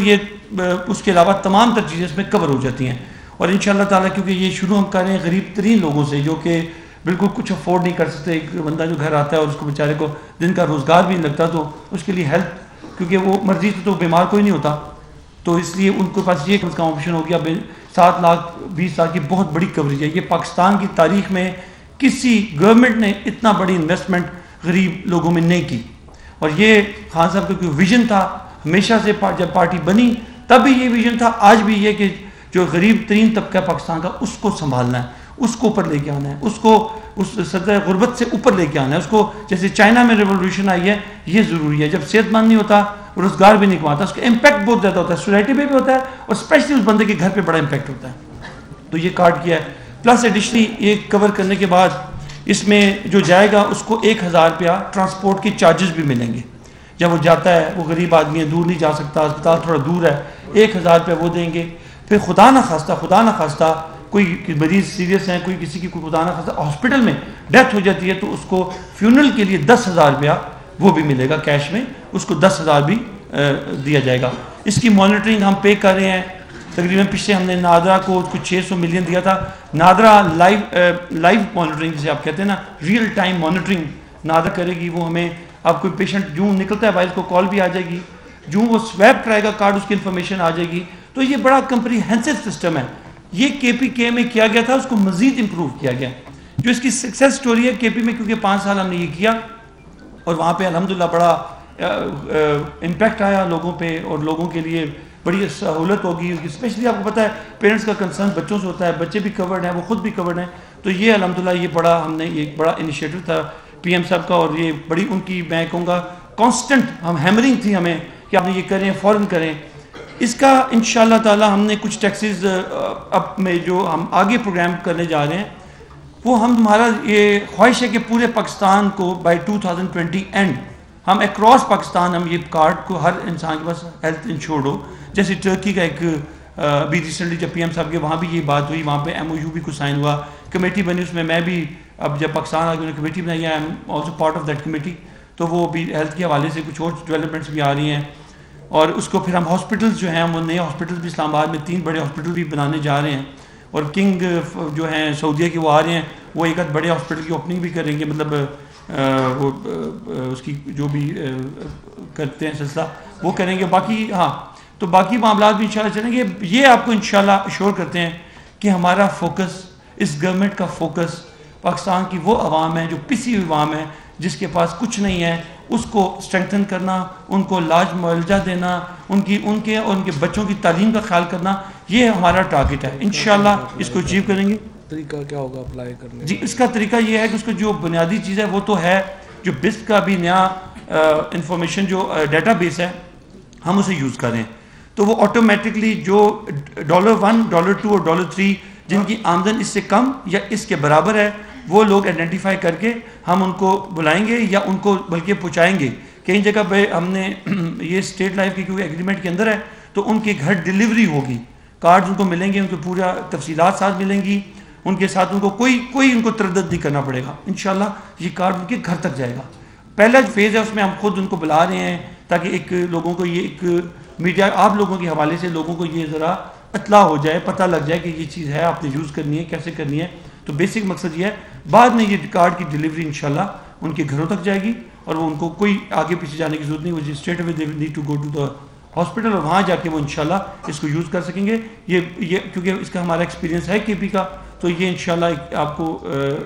ये उसके अलावा तमाम तर चीज़ें इसमें कवर हो जाती हैं। और इंशाअल्लाह ताला क्योंकि ये शुरू हम कर रहे हैं गरीब तरीन लोगों से जो कि बिल्कुल कुछ अफोर्ड नहीं कर सकते, एक बंदा जो घर आता है और उसको बेचारे को दिन का रोज़गार भी नहीं लगता, तो उसके लिए हेल्थ, क्योंकि वो मर्जी से तो बीमार कोई नहीं होता, तो इसलिए उनके पास ये उसका ऑप्शन हो गया। 7,20,000 की बहुत बड़ी कवरेज है। ये पाकिस्तान की तारीख में किसी गवर्नमेंट ने इतना बड़ी इन्वेस्टमेंट गरीब लोगों में नहीं की। और ये खान साहब का कोई विजन था हमेशा से, जब पार्टी बनी तब भी ये विजन था, आज भी ये कि जो गरीब तरीन तबका पाकिस्तान का उसको संभालना है, उसको ऊपर लेके आना है, उसको उस सदर गुर्बत से ऊपर लेके आना है उसको। जैसे चाइना में रेवोल्यूशन आई है, ये ज़रूरी है। जब सेहतमंद नहीं होता, रोज़गार भी नहीं कमाता, उसका इम्पैक्ट बहुत ज़्यादा होता है, सोसाइटी में भी होता है और स्पेशली उस बंदे के घर पे बड़ा इम्पैक्ट होता है। तो ये कार्ड किया है। प्लस एडिशनली ये कवर करने के बाद इसमें जो जाएगा उसको 1,000 रुपया ट्रांसपोर्ट के चार्जेस भी मिलेंगे। जब वो जाता है, वो गरीब आदमी है, दूर नहीं जा सकता, अस्पताल थोड़ा दूर है, 1,000 रुपया वो देंगे। फिर खुदा ना खास्ता कोई मरीज सीरियस है, कोई किसी की खुदा ना खास्ता हॉस्पिटल में डेथ हो जाती है, तो उसको फ्यूनरल के लिए 10,000 रुपया वो भी मिलेगा कैश में, उसको 10,000 भी दिया जाएगा। इसकी मॉनिटरिंग हम पे कर रहे हैं। तकरीबन पिछले हमने नादरा को कुछ 600 मिलियन दिया था। नादरा लाइव मॉनिटरिंग जिसे आप कहते हैं ना, रियल टाइम मॉनिटरिंग नादरा करेगी। वो हमें, अब कोई पेशेंट जूँ निकलता है बाहर, को कॉल भी आ जाएगी, जूँ वो स्वैप कराएगा कार्ड, उसकी इन्फॉर्मेशन आ जाएगी। तो ये बड़ा कंप्रीहेंसिव सिस्टम है। ये KPK में किया गया था, उसको मजीद इम्प्रूव किया गया। जो इसकी सक्सेस स्टोरी है KP में, क्योंकि 5 साल हमने ये किया और वहाँ पे अल्हम्दुलिल्लाह बड़ा इम्पैक्ट आया लोगों पे, और लोगों के लिए बड़ी सहूलत होगी। स्पेशली आपको पता है पेरेंट्स का कंसर्न बच्चों से होता है, बच्चे भी कवर्ड हैं, वो खुद भी कवर्ड हैं। तो ये अल्हम्दुलिल्लाह ये बड़ा हमने एक बड़ा इनिशिएटिव था PM साहब का, और ये बड़ी उनकी मैं कहूँगा कॉन्स्टेंट हम हैमरिंग थी हमें कि आपने ये करें, फ़ौरन करें। इसका इंशाअल्लाह ताला हमने कुछ टैक्सेस अब में जो हम आगे प्रोग्राम करने जा रहे हैं, वो हमारा ये ख्वाहिश है कि पूरे पाकिस्तान को बाय 2020 एंड हम अक्रॉस पाकिस्तान हम ये कार्ड को हर इंसान के पास हेल्थ इंश्योर्ड हो। जैसे टर्की का एक अभी रिसेंटली जब PM साहब के वहाँ भी ये बात हुई, वहाँ पे MOU भी कुछ साइन हुआ, कमेटी बनी, उसमें मैं भी अब जब पाकिस्तान आगे उन्होंने कमेटी बनाई है, I am also part of that committee. तो वो भी हेल्थ के हवाले से कुछ और डेवलपमेंट्स भी आ रही हैं। और उसको फिर हम हॉस्पिटल्स जो हैं, वो नए हॉस्पिटल्स भी इस्लामाबाद में 3 बड़े हॉस्पिटल भी बनाने जा रहे हैं। और किंग जो हैं सऊदीया के वो आ रहे हैं, वो एक आध बड़े हॉस्पिटल की ओपनिंग भी करेंगे, मतलब वो उसकी जो भी करते हैं सिलसिला वो करेंगे। बाकी हाँ, तो बाकी मामला भी इंशाल्लाह चलेंगे। ये आपको इंशाल्लाह अश्योर करते हैं कि हमारा फोकस, इस गवर्नमेंट का फोकस पाकिस्तान की वो अवाम है जो पिसी हुई अवाम है, जिसके पास कुछ नहीं है, उसको स्ट्रेंथन करना, उनको लाज मुआवजा देना, उनके और उनके बच्चों की तालीम का ख्याल करना, ये हमारा टारगेट है। इंशाल्लाह इसको अचीव करेंगे। तरीका क्या होगा अप्लाई करने जी? इसका तरीका ये है कि उसको जो बुनियादी चीज़ है वो तो है, जो बिस्क का भी नया इंफॉर्मेशन जो डेटाबेस है हम उसे यूज़ करें, तो वो ऑटोमेटिकली जो $1, $2 और $3 जिनकी आमदन इससे कम या इसके बराबर है, वो लोग आइडेंटिफाई करके हम उनको बुलाएंगे या उनको बल्कि पहुँचाएंगे। कई जगह पे हमने ये स्टेट लाइफ की क्योंकि एग्रीमेंट के अंदर है, तो उनके घर डिलीवरी होगी, कार्ड उनको मिलेंगे, उनको पूरा तफसीलात साथ मिलेंगी, उनके साथ उनको कोई उनको तरद्दुद नहीं करना पड़ेगा। इंशाल्लाह ये कार्ड उनके घर तक जाएगा। पहला जो फेज़ है उसमें हम खुद उनको बुला रहे हैं, ताकि एक लोगों को ये एक मीडिया आप लोगों के हवाले से लोगों को ये ज़रा इत्ला हो जाए, पता लग जाए कि ये चीज़ है, आपने यूज़ करनी है, कैसे करनी है। तो बेसिक मकसद ये है। बाद में ये कार्ड की डिलीवरी इंशाल्लाह उनके घरों तक जाएगी और वो उनको कोई आगे पीछे जाने की जरूरत नहीं, वो straight away they need to go to the hospital और वहाँ जाके वो इंशाल्लाह इसको यूज़ कर सकेंगे। ये क्योंकि इसका हमारा एक्सपीरियंस है KP का, तो ये इंशाल्लाह आपको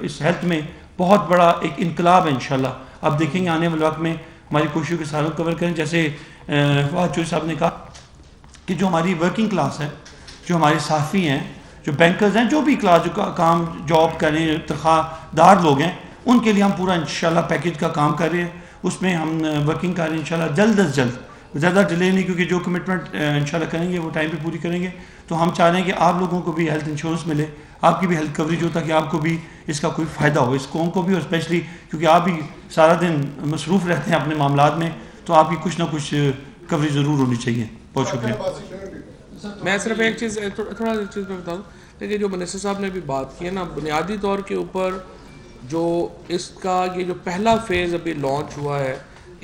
इस हेल्थ में बहुत बड़ा एक इनकलाब है इंशाल्लाह। आप देखेंगे आने वाले वक्त में हमारी कोशिशों के साथ कवर करें। जैसे फवाद चौधरी साहब ने कहा कि जो हमारी वर्किंग क्लास है, जो हमारे साफ़ी हैं, जो बैंकर्स हैं, जो भी क्लास जो काम जॉब करें, तनख्वाहदार लोग हैं, उनके लिए हम पूरा इंशाल्लाह पैकेज का काम कर रहे हैं। उसमें हम वर्किंग कर रहे हैं इंशाल्लाह जल्द अज जल्द, ज़्यादा डिले नहीं, क्योंकि जो कमिटमेंट इंशाल्लाह करेंगे वो टाइम पे पूरी करेंगे। तो हम चाह रहे हैं कि आप लोगों को भी हेल्थ इंश्योरेंस मिले, आपकी भी हेल्थ कवरेज हो, ताकि आपको भी इसका कोई फ़ायदा हो, इस कौम को भी, और स्पेशली क्योंकि आप भी सारा दिन मसरूफ़ रहते हैं अपने मामलात में, तो आपकी कुछ ना कुछ कवरेज ज़रूर होनी चाहिए। बहुत शुक्रिया। मैं सिर्फ एक चीज़ थोड़ा चीज़ में बता दूँ, देखिए जो मिनिस्टर साहब ने भी बात की है ना, बुनियादी तौर के ऊपर जो इसका ये जो पहला फेज़ अभी लॉन्च हुआ है,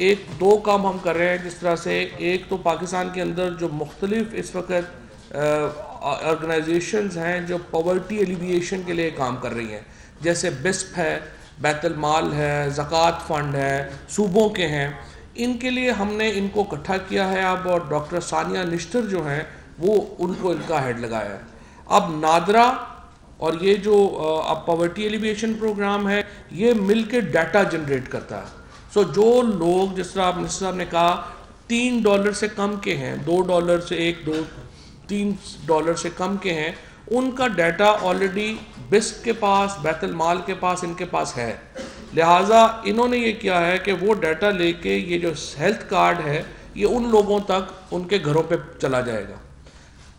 एक दो काम हम कर रहे हैं जिस तरह से, एक तो पाकिस्तान के अंदर जो मुख्तलिफ इस वक्त ऑर्गेनाइजेशंस हैं जो पॉवर्टी एलिविएशन के लिए काम कर रही हैं, जैसे बिस्प है, बैतुल माल है, ज़कात फ़ंड है, सूबों के हैं, इनके लिए हमने इनको इकट्ठा किया है अब, और डॉक्टर सानिया निश्तर जो हैं वो उनको इनका हेड लगाया है। अब नादरा और ये जो अब पॉवर्टी एलिविएशन प्रोग्राम है ये मिल के डाटा जनरेट करता है। सो जो लोग, जिस तरह आप मिनिस्टर साहब ने कहा, $3 से कम के हैं, $2 से $3 से कम के हैं, उनका डाटा ऑलरेडी बिस्प के पास, बैतुल माल के पास, इनके पास है। लिहाजा इन्होंने ये किया है कि वो डाटा लेके ये जो हेल्थ कार्ड है ये उन लोगों तक उनके घरों पे चला जाएगा।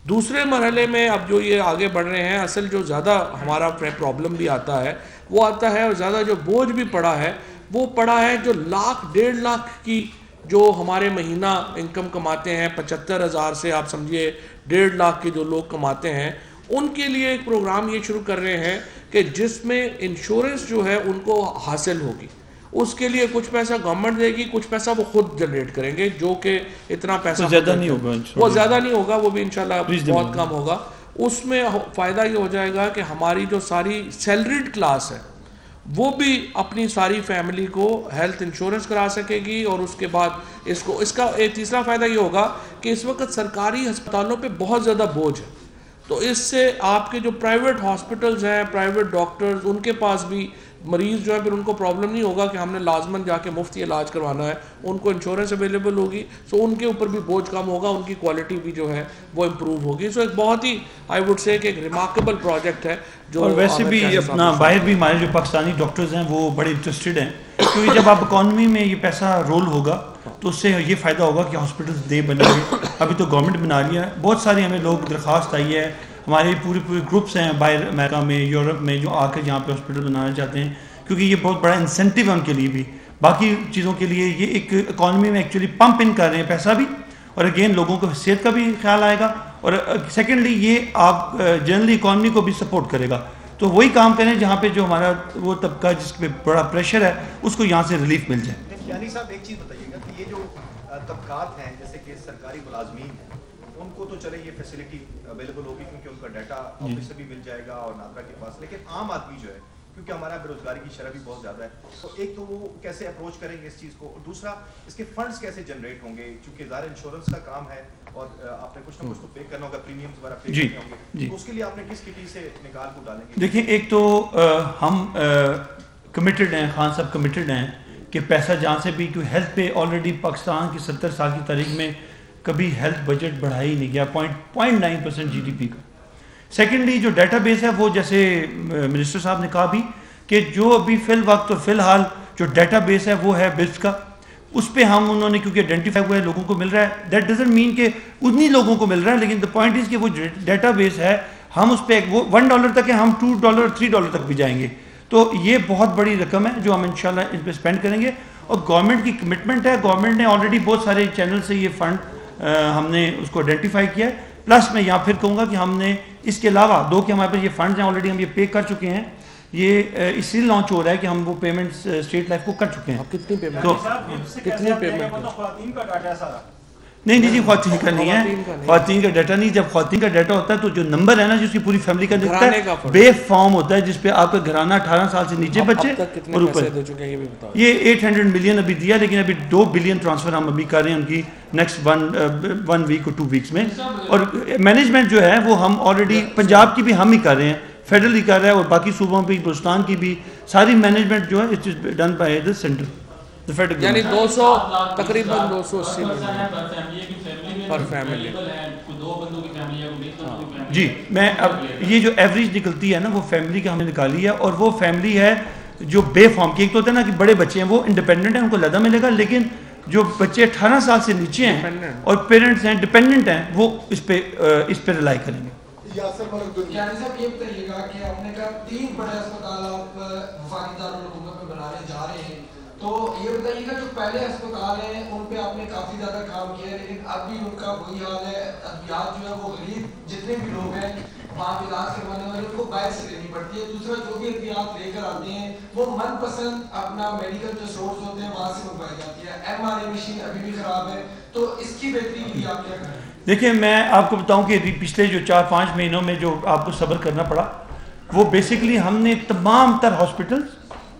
दूसरे मरहले में अब जो ये आगे बढ़ रहे हैं, असल जो ज़्यादा हमारा प्रॉब्लम भी आता है वो आता है, और ज़्यादा जो बोझ भी पड़ा है वो पड़ा है जो 1,00,000-1,50,000 की जो हमारे महीना इनकम कमाते हैं, 75,000 से आप समझिए 1,50,000 के जो लोग कमाते हैं, उनके लिए एक प्रोग्राम ये शुरू कर रहे हैं कि जिसमें इंश्योरेंस जो है उनको हासिल होगी। उसके लिए कुछ पैसा गवर्नमेंट देगी, कुछ पैसा वो खुद जनरेट करेंगे, जो कि इतना पैसा ज़्यादा नहीं होगा, वो ज़्यादा नहीं होगा, वो भी इंशाल्लाह बहुत कम होगा। उसमें फ़ायदा ये हो जाएगा कि हमारी जो सारी सैलरीड क्लास है वो भी अपनी सारी फैमिली को हेल्थ इंश्योरेंस करा सकेगी, और उसके बाद इसका एक तीसरा फ़ायदा ये होगा कि इस वक्त सरकारी अस्पतालों पे बहुत ज़्यादा बोझ है, तो इससे आपके जो प्राइवेट हॉस्पिटल्स हैं, प्राइवेट डॉक्टर्स, उनके पास भी मरीज़ जो है फिर उनको प्रॉब्लम नहीं होगा कि हमने लाजमन जाके मुफ्त इलाज करवाना है, उनको इंश्योरेंस अवेलेबल होगी, सो उनके ऊपर भी बोझ कम होगा, उनकी क्वालिटी भी जो है वो इम्प्रूव होगी। सो एक बहुत ही आई वुड से एक रिमार्केबल प्रोजेक्ट है जो, और वैसे भी अपना बाहर भी हमारे जो पाकिस्तानी डॉक्टर्स हैं वो बड़े इंटरेस्टेड हैं, क्योंकि जब आप इकॉनमी में ये पैसा रोल होगा तो उससे ये फ़ायदा होगा कि हॉस्पिटल्स दे बनेंगे। अभी तो गवर्नमेंट बना लिया है, बहुत सारे हमें लोग दरख्वास्त आई है, हमारे पूरे ग्रुप्स हैं बाहर अमेरिका में, यूरोप में, जो आकर यहाँ पे हॉस्पिटल बनाना चाहते हैं, क्योंकि ये बहुत बड़ा इंसेंटिव है उनके लिए भी, बाकी चीज़ों के लिए। ये एक इकॉनमी में एक्चुअली पंप इन कर रहे हैं पैसा भी, और अगेन लोगों को सेहत का भी ख्याल आएगा, और सेकेंडली ये आप जनरली इकॉनमी को भी सपोर्ट करेगा। तो वही काम करें जहाँ पे जो हमारा वो तबका जिस पे बड़ा प्रेशर है उसको यहाँ से रिलीफ मिल जाए। यानी साहब एक चीज़ बताइएगा कि ये जो तबकात हैं, जैसे कि सरकारी मुलाजमीन हैं, उनको तो चले ये फैसिलिटी अवेलेबल होगी क्योंकि उनका डाटा ऑफिस से भी मिल जाएगा और नादरा के पास, लेकिन आम आदमी जो है, क्योंकि हमारा बेरोजगारी की शरह भी बहुत ज़्यादा है, तो एक तो वो कैसे अप्रोच करेंगे इस चीज़ को, और दूसरा इसके फंड्स कैसे जनरेट होंगे, क्योंकि ज़ाहिर इंश्योरेंस का काम है और आपने कुछ ना कुछ तो पे करना होगा, प्रीमियम्स वगैरह पे करने होंगे, तो उसके लिए आपने किस किटी से निकाल को डालेंगे? देखिए, एक तो हम कमिटेड हैं, खान साहब कमिटेड हैं कि पैसा जहाँ से भी, क्योंकि हेल्थ पे ऑलरेडी पाकिस्तान की 70 साल की तारीख में कभी हेल्थ बजट बढ़ाया ही नहीं गया, 0.9% GDP का। सेकेंडली जो डाटाबेस है वो, जैसे मिनिस्टर साहब ने कहा भी कि जो अभी फिल वक्त और फिलहाल जो डाटाबेस है वो है बिस्प का, उस पर हम उन्होंने क्योंकि आइडेंटिफाई हुआ है, लोगों को मिल रहा है। दैट डजंट मीन कि उन्हीं लोगों को मिल रहा है, लेकिन द पॉइंट इज़ कि वो डाटाबेस है, हम उस पर वो $1 तक है, हम $2 $3 तक भी जाएंगे। तो ये बहुत बड़ी रकम है जो हम इंशाल्लाह इन पर स्पेंड करेंगे, और गवर्नमेंट की कमिटमेंट है। गवर्नमेंट ने ऑलरेडी बहुत सारे चैनल से ये फंड हमने उसको आइडेंटिफाई किया है। प्लस मैं यहाँ फिर कहूँगा कि हमने इसके अलावा दो कि हमारे पास ये फंड्स हैं, ऑलरेडी हम ये पे कर चुके हैं, ये इसलिए लॉन्च हो रहा है कि हम वो पेमेंट स्टेट लाइफ को कर चुके हैं। कितनी पेमेंट, तो कितनी पेमेंट? नहीं जी, ख्वातीन का नहीं है, ख्वातीन का डाटा नहीं। जब ख्वातीन का डाटा होता है तो जो नंबर है ना, जिसकी पूरी फैमिली का दिखता है, बे फॉर्म होता है, जिसपे आपका घराना 18 साल से नीचे बच्चे और ऊपर। ये 800 मिलियन अभी दिया, लेकिन अभी 2 बिलियन ट्रांसफर हम अभी कर रहे हैं उनकी नेक्स्ट 1 वीक और 2 वीक्स में। और मैनेजमेंट जो है वो हम ऑलरेडी पंजाब की भी हम ही कर रहे हैं, फेडरल ही कर रहा है, और बाकी सूबों पर हिंदुस्तान की भी सारी मैनेजमेंट जो है it is done by the centre, यानी 200 तकरीबन 280 पर फैमिली। जी, मैं अब ये जो एवरेज निकलती है ना वो फैमिली का हमने निकाली है, और वो फैमिली है जो बे फॉर्म की। एक तो होता है ना कि बड़े बच्चे हैं वो इंडिपेंडेंट हैं, उनको लदा मिलेगा, लेकिन जो बच्चे 18 साल से नीचे हैं और पेरेंट्स हैं डिपेंडेंट हैं, वो इस पे रिलाई करेंगे। साहब ये बताइएगा कि आपने कहा 3 बड़े अस्पताल आप वफाकी दारुल हुकूमत में बनाने जा रहे हैं, तो ये बताइएगा जो पहले अस्पताल हैं उन पे आपने काफ़ी ज़्यादा काम किया है, लेकिन अब भी उनका वही हाल है, अद्वियात जो है वो गरीब जितने भी लोग हैं वहाँ इलाज करवाने वाले उनको बाहर से लेनी पड़ती है। दूसरा, जो भी अद्वियात लेकर आते हैं वो मनपसंद अपना मेडिकल जो स्टोर्स होते हैं वहाँ से मंगवाई जाती है। MRI मशीन अभी भी खराब है, तो इसकी बेहतरी के लिए आप क्या करें? देखिए, मैं आपको बताऊं कि पिछले जो 4-5 महीनों में जो आपको सब्र करना पड़ा, वो बेसिकली हमने तमाम तर हॉस्पिटल्स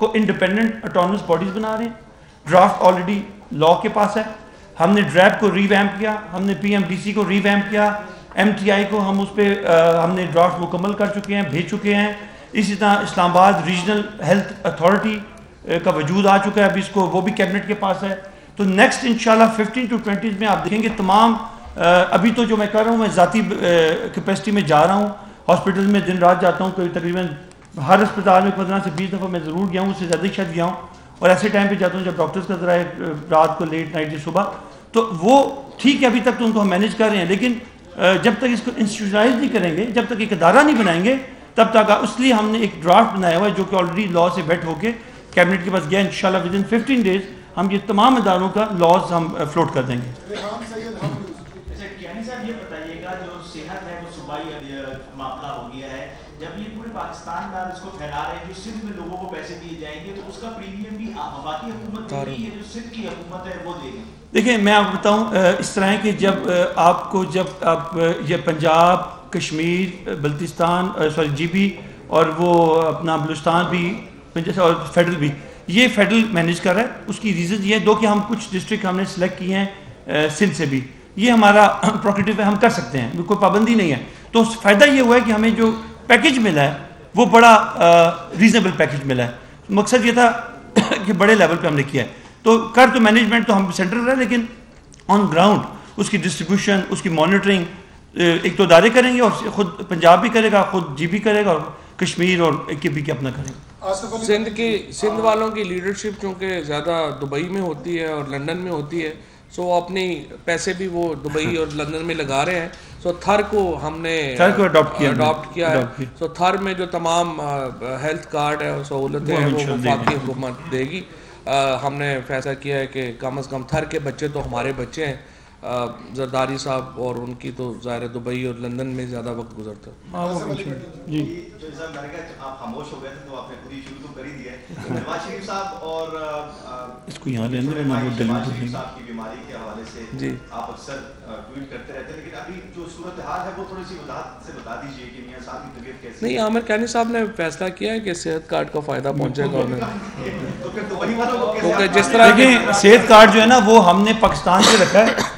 को इंडिपेंडेंट ऑटोनमस बॉडीज़ बना रहे हैं। ड्राफ्ट ऑलरेडी लॉ के पास है। हमने ड्रैप को रीवैम्प किया, हमने PMDC को रीवैम्प किया, MTI को हम उस पर हमने ड्राफ्ट मुकम्मल कर चुके हैं, भेज चुके हैं। इसी तरह इस्लामाबाद रीजनल हेल्थ अथॉरिटी का वजूद आ चुका है, अभी इसको वो भी कैबिनेट के पास है। तो नेक्स्ट इंशाल्लाह 15 to 20 में आप देखेंगे तमाम अभी तो जो मैं कर रहा हूँ, मैं ज़ाती कैपेसिटी में जा रहा हूँ, हॉस्पिटल में दिन रात जाता हूँ, कोई तकरीबन हर अस्पताल में 15 से 20 दफ़ा मैं ज़रूर गया हूँ, उससे ज़्यादा ही शायद गया हूँ। और ऐसे टाइम पे जाता हूँ जब डॉक्टर्स का ज़रा रात को लेट नाइट या सुबह, तो वो ठीक है, अभी तक तो उनको हम मैनेज कर रहे हैं। लेकिन जब तक इसको इंस्टीट्यूशनलाइज नहीं करेंगे, जब तक एक अदारा नहीं बनाएंगे, तब तक इसलिए हमने एक ड्राफ्ट बनाया हुआ है जो कि ऑलरेडी लॉ से वेट होके कैबिनेट के पास गया। इंशाल्लाह विदिन 15 डेज हम ये तमाम अदारों का लॉज हम फ्लोट कर देंगे। ये बताइएगा, जो सेहत है वो सूबाई मामला हो गया है, जब ये पूरे पाकिस्तान में आप इसको फैला रहे हैं, जो सिंध में लोगों को पैसे दिए जाएंगे तो उसका प्रीमियम भी वफाकी हुकूमत देगी, ये जो सिंध की हुकूमत है वो देगी? देखिए, मैं आपको बताऊं, इस तरह है कि जब आप ये पंजाब, कश्मीर, बल्तिस्तान, सॉरी GB और वो अपना बलूचिस्तान भी और फेडरल भी, ये फेडरल मैनेज कर रहा है। उसकी रीज़न ये है दो कि हम कुछ डिस्ट्रिक्ट हमने सेलेक्ट किए हैं सिंध से भी, ये हमारा प्रोक्रेटिव है, हम कर सकते हैं, कोई पाबंदी नहीं है। तो फ़ायदा ये हुआ है कि हमें जो पैकेज मिला है वो बड़ा रीजनेबल पैकेज मिला है। मकसद ये था कि बड़े लेवल पे हमने किया है। तो कर तो मैनेजमेंट तो हम सेंट्रल रहे, लेकिन ऑन ग्राउंड उसकी डिस्ट्रीब्यूशन, उसकी मॉनिटरिंग एक तो अदारे करेंगे और खुद पंजाब भी करेगा, खुद GB करेगा और कश्मीर और KB के अपना करेंगे। सिंध वालों की लीडरशिप चूँकि ज़्यादा दुबई में होती है और लंदन में होती है, सो अपनी पैसे भी वो दुबई और लंदन में लगा रहे हैं। सो थर को हमने अडॉप्ट किया है। सो थर में जो तमाम हेल्थ कार्ड है और सहूलतें हैं वो वफाकी हुकूमत देगी। हमने फैसला किया है कि कम से कम थर के बच्चे तो हमारे बच्चे हैं। जरदारी साहब और उनकी तो ज़ाहिर दुबई और लंदन में ज़्यादा वक्त गुजरता जी। आप खामोश हो गए थे तो आपने खुद ही शुरू तो कर ही दिया है। नवाज शरीफ साहब और इसको यहाँ लेने में नवाज शरीफ साहब की बीमारी के हवाले से जी आप अक्सर ट्वीट करते रहते हैं, लेकिन अभी जो सूरत हाल है वो थोड़ी सी वजाहत से बता दीजिए कि मियां साहब की तबीयत कैसी? नहीं, आमिर कानी साहब ने फैसला किया है कि सेहत कार्ड का फ़ायदा पहुँचेगा उन्हें। तो फिर तो वही वालों को क्योंकि जिस तरह के सेहत कार्ड जो है ना वो हमने पाकिस्तान से रखा है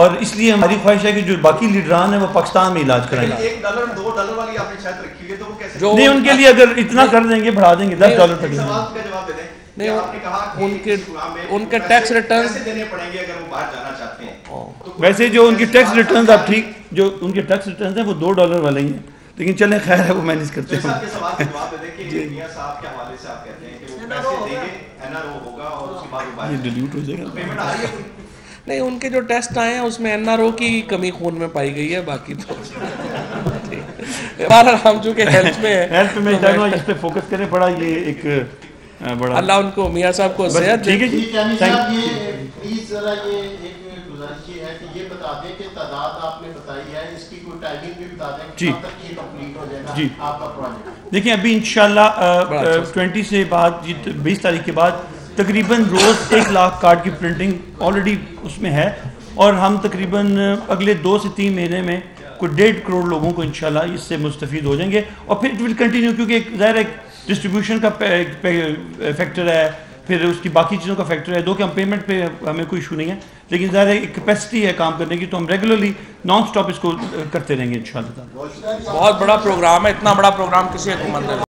और इसलिए हमारी ख्वाहिश है कि जो बाकी लीडरान है वो पाकिस्तान में इलाज कराएंगे। $1 $2 वाली आपने शायद रखी है, तो वो कैसे? नहीं, उनके लिए अगर इतना कर देंगे, बढ़ा देंगे $10 तक। सवाल का जवाब दे दें। नहीं, आपने कहा उनके टैक्स रिटर्न देने पड़ेंगे अगर वो बाहर जाना चाहते हैं। तो वैसे जो उनके टैक्स रिटर्न आप ठीक, जो उनके टैक्स रिटर्न है वो $2 वाले ही हैं, लेकिन चले खैर है, वो मैनेज करते हैं। सवाल का जवाब दे दें कि मियां साहब के हवाले से आप कहते हैं कि वो पैसे देंगे, NRO होगा और उसके बाद वो बाहर डिलीट हो जाएगा। पेमेंट आ रही है? नहीं, उनके जो टेस्ट आए हैं उसमें NRO की कमी खून में पाई गई है, बाकी तो हम चूँकि हेल्थ में है, हेल्थ में जाना इस पे फोकस करें, बड़ा ये एक बड़ा अल्लाह उनको मियां साहब को सेहत ठीक है जी। प्लीज जरा ये एक गुजारिश है कि ये बता दें कि तादाद आपने बताई है, इसकी कोई टाइमिंग भी बता दें कि कब तक ये कंप्लीट हो जाएगा जी आपका प्रोजेक्ट? देखिए, अभी इंशाल्लाह 20 से बाद 20 तारीख के बाद तकरीबन रोज़ 1 लाख कार्ड की प्रिंटिंग ऑलरेडी उसमें है और हम तकरीबन अगले 2 से 3 महीने में कोई 1.5 करोड़ लोगों को इंशाल्लाह इससे मुस्तफ़ीद हो जाएंगे और फिर इट विल कंटिन्यू, क्योंकि एक ज़ाहिर एक डिस्ट्रीब्यूशन का फैक्टर है, फिर उसकी बाकी चीज़ों का फैक्टर है। दो कि हम पेमेंट पे हमें कोई इशू नहीं है, लेकिन ज़ाहिर एक कैपेसिटी है काम करने की, तो हम रेगुलरली नॉन स्टॉप इसको करते रहेंगे इंशाल्लाह। बहुत बड़ा प्रोग्राम है, इतना बड़ा प्रोग्राम किसी हुकूमत ने